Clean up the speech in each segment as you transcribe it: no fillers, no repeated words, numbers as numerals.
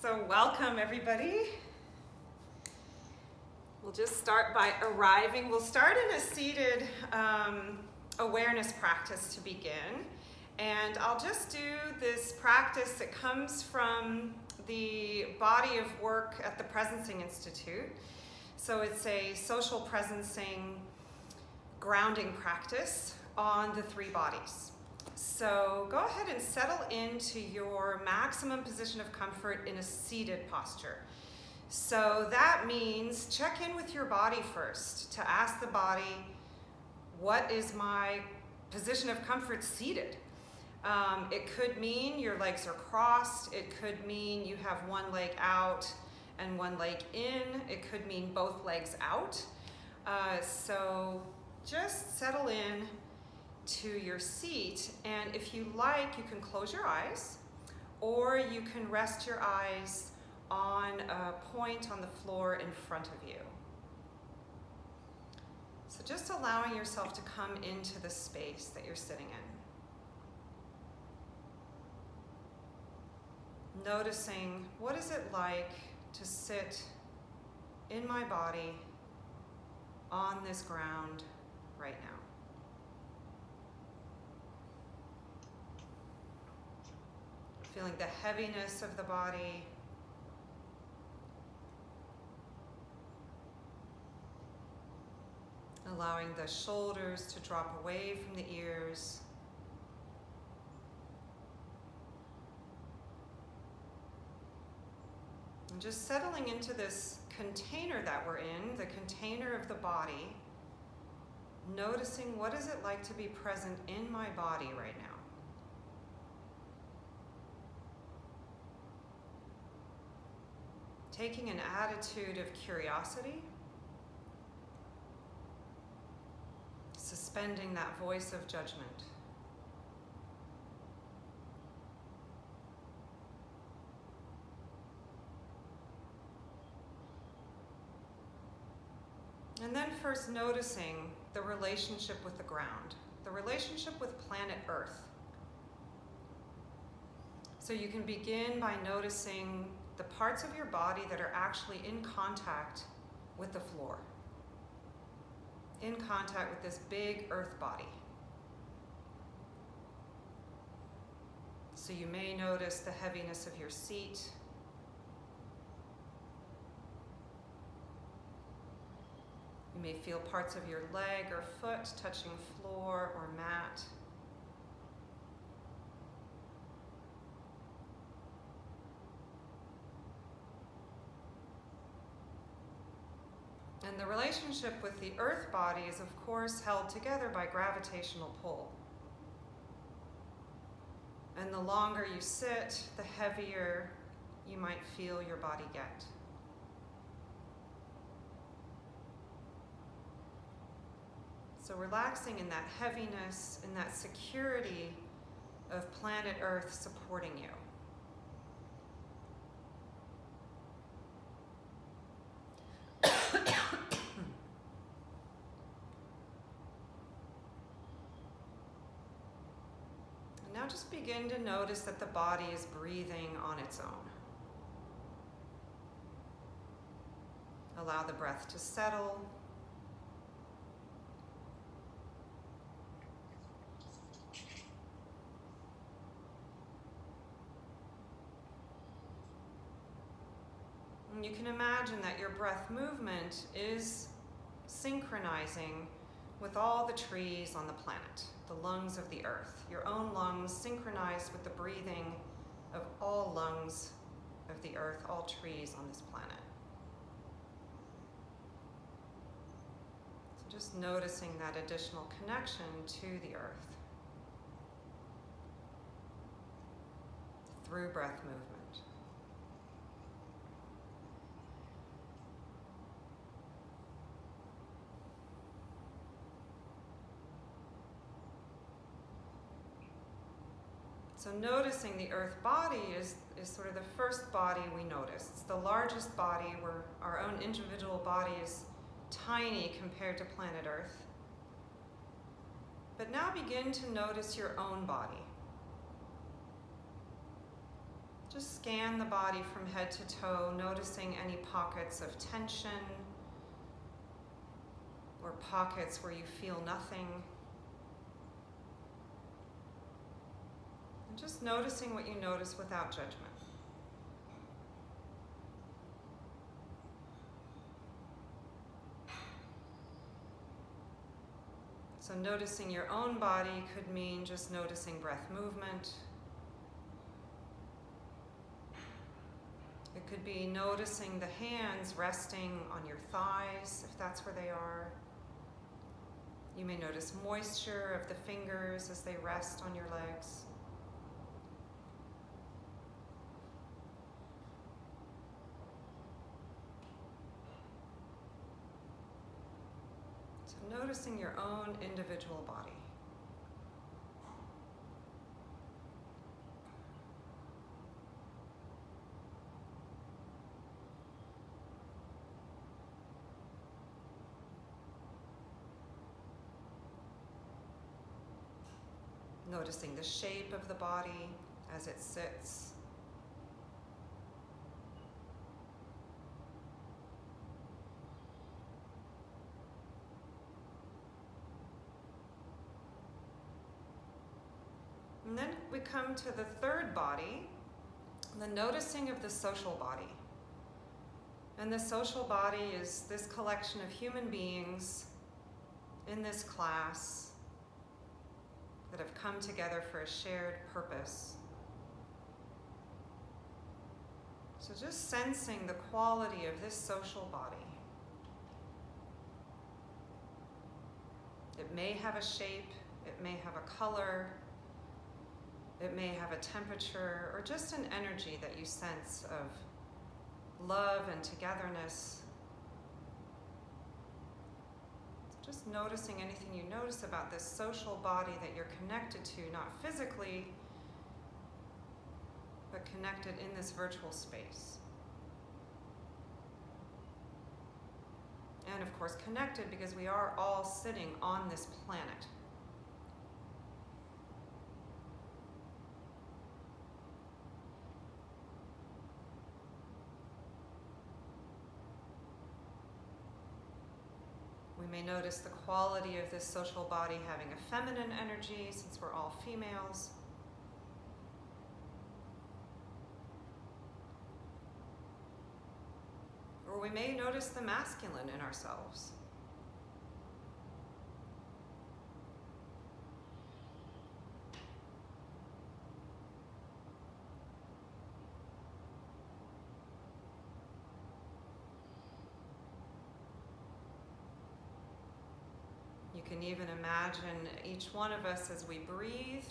So welcome everybody. We'll just start by arriving. We'll start in a seated awareness practice to begin. And I'll just do this practice that comes from the body of work at the Presencing Institute. So it's a social presencing grounding practice on the three bodies. So go ahead and settle into your maximum position of comfort in a seated posture. So that means check in with your body first to ask the body, what is my position of comfort seated? It could mean your legs are crossed. It could mean you have one leg out and one leg in. It could mean both legs out. So just settle in to your seat, and if you like, you can close your eyes, or you can rest your eyes on a point on the floor in front of you. So just allowing yourself to come into the space that you're sitting in. Noticing, what is it like to sit in my body on this ground right now? Feeling the heaviness of the body. Allowing the shoulders to drop away from the ears. And just settling into this container that we're in, the container of the body. Noticing, what is it like to be present in my body right now? Taking an attitude of curiosity, suspending that voice of judgment. And then first noticing the relationship with the ground, the relationship with planet Earth. So you can begin by noticing the parts of your body that are actually in contact with the floor, in contact with this big earth body. So you may notice the heaviness of your seat. You may feel parts of your leg or foot touching floor or mat. And the relationship with the earth body is, of course, held together by gravitational pull. And the longer you sit, the heavier you might feel your body get. So relaxing in that heaviness, in that security of planet Earth supporting you. Now just begin to notice that the body is breathing on its own. Allow the breath to settle. And you can imagine that your breath movement is synchronizing with all the trees on the planet, the lungs of the earth, your own lungs synchronized with the breathing of all lungs of the earth, all trees on this planet. So just noticing that additional connection to the earth through breath movement. So noticing the earth body is sort of the first body we notice. It's the largest body, where our own individual body is tiny compared to planet Earth. But now begin to notice your own body. Just scan the body from head to toe, noticing any pockets of tension or pockets where you feel nothing. And just noticing what you notice without judgment. So noticing your own body could mean just noticing breath movement. It could be noticing the hands resting on your thighs, if that's where they are. You may notice moisture of the fingers as they rest on your legs. So noticing your own individual body. Noticing the shape of the body as it sits. And then we come to the third body, the noticing of the social body. And the social body is this collection of human beings in this class that have come together for a shared purpose. So just sensing the quality of this social body. It may have a shape, it may have a color, it may have a temperature, or just an energy that you sense of love and togetherness. Just noticing anything you notice about this social body that you're connected to, not physically, but connected in this virtual space. And of course connected because we are all sitting on this planet. We may notice the quality of this social body having a feminine energy, since we're all females. Or we may notice the masculine in ourselves. You can even imagine each one of us as we breathe.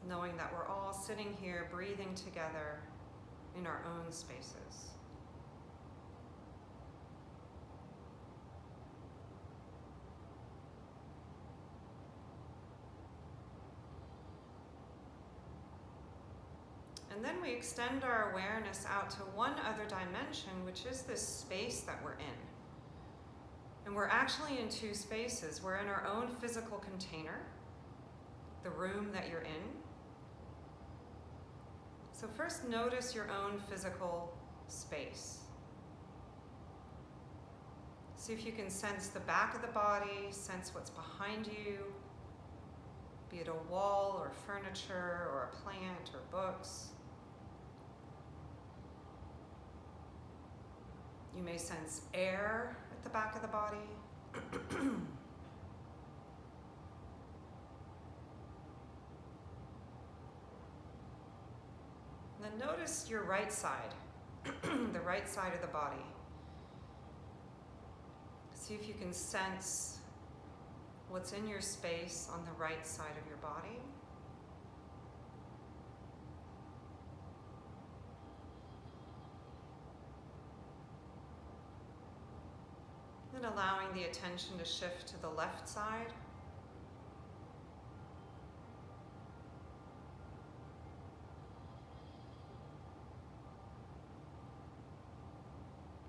Knowing that we're all sitting here breathing together in our own spaces. And then we extend our awareness out to one other dimension, which is this space that we're in. And we're actually in two spaces. We're in our own physical container, the room that you're in. So first notice your own physical space. See if you can sense the back of the body, sense what's behind you, be it a wall or furniture or a plant or books. You may sense air at the back of the body. Then notice your right side, the right side of the body. See if you can sense what's in your space on the right side of your body. Then allowing the attention to shift to the left side.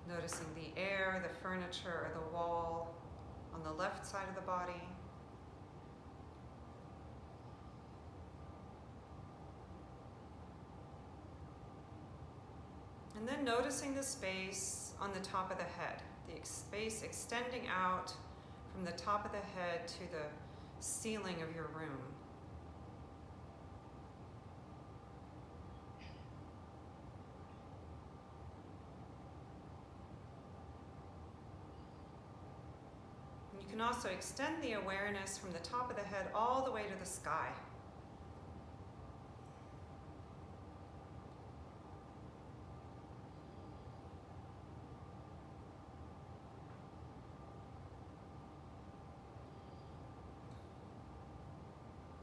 Noticing the air, the furniture, or the wall on the left side of the body. And then noticing the space on the top of the head, the space extending out from the top of the head to the ceiling of your room. You can also extend the awareness from the top of the head all the way to the sky.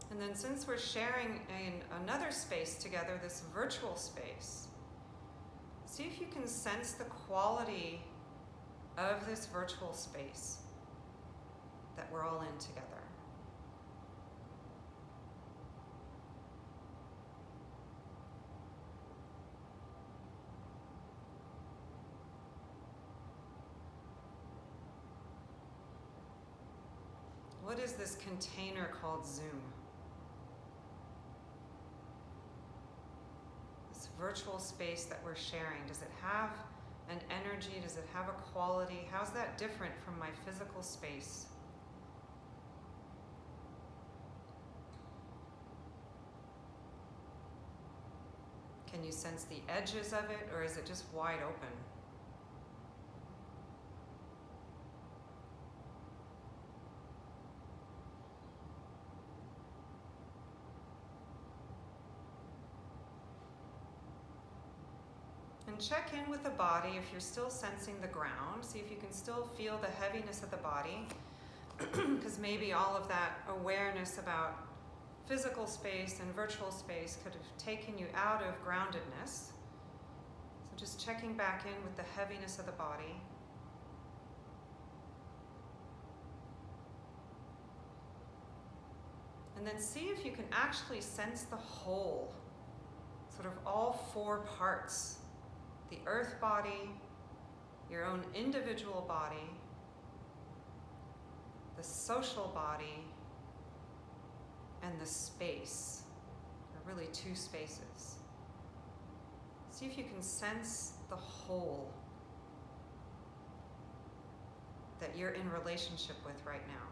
And then since we're sharing another space together, this virtual space, see if you can sense the quality of this virtual space that we're all in together. What is this container called Zoom? This virtual space that we're sharing, does it have an energy? Does it have a quality? How's that different from my physical space? Can you sense the edges of it, or is it just wide open? And check in with the body if you're still sensing the ground. See if you can still feel the heaviness of the body, because maybe all of that awareness about physical space and virtual space could have taken you out of groundedness. So just checking back in with the heaviness of the body. And then see if you can actually sense the whole, sort of all four parts. The earth body, your own individual body, the social body, and the space. There are really two spaces. See if you can sense the whole that you're in relationship with right now.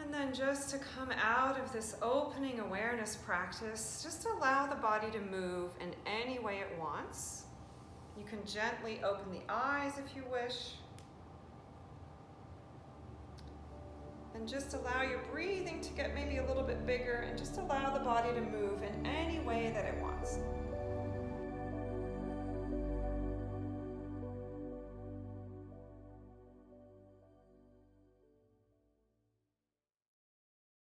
And then just to come out of this opening awareness practice, just allow the body to move in any way it wants. You can gently open the eyes if you wish. And just allow your breathing to get maybe a little bit bigger, and just allow the body to move in any way that it wants.